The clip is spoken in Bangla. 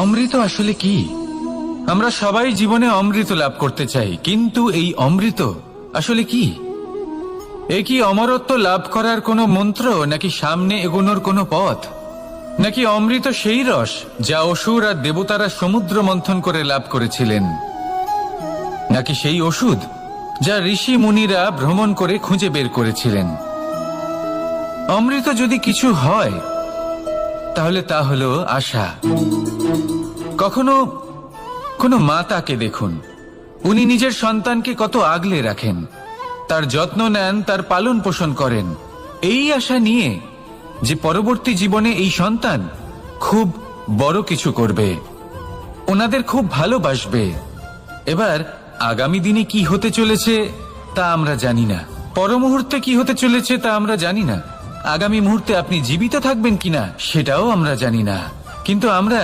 অমৃত আসলে কি? আমরা সবাই জীবনে অমৃত লাভ করতে চাই, কিন্তু এই অমৃত আসলে কি? এ কি অমরত্ব লাভ করার কোনো মন্ত্র, নাকি সামনে এগোনোর কোনো পথ, নাকি অমৃত সেই রস যা অসুর আর দেবতারা সমুদ্র মন্থন করে লাভ করেছিলেন, নাকি সেই ওষুধ যা ঋষি মুনিরা ভ্রমণ করে খুঁজে বের করেছিলেন? অমৃত যদি কিছু হয় তাহলে তা হলো আশা। কখনো কোনো মাতাকে দেখুন, উনি নিজের সন্তানকে কত আগলে রাখেন, তার যত্ন নেন, তার পালন পোষণ করেন, এই আশা নিয়ে যে পরবর্তী জীবনে এই সন্তান খুব বড় কিছু করবে, ওনাদের খুব ভালোবাসবে। এবার আগামী দিনে কি হতে চলেছে তা আমরা জানি না, পর মুহূর্তে কি হতে চলেছে তা আমরা জানি না, আগামী মুহূর্তে আপনি জীবিত থাকবেন কিনা সেটাও আমরা জানি না, কিন্তু আমরা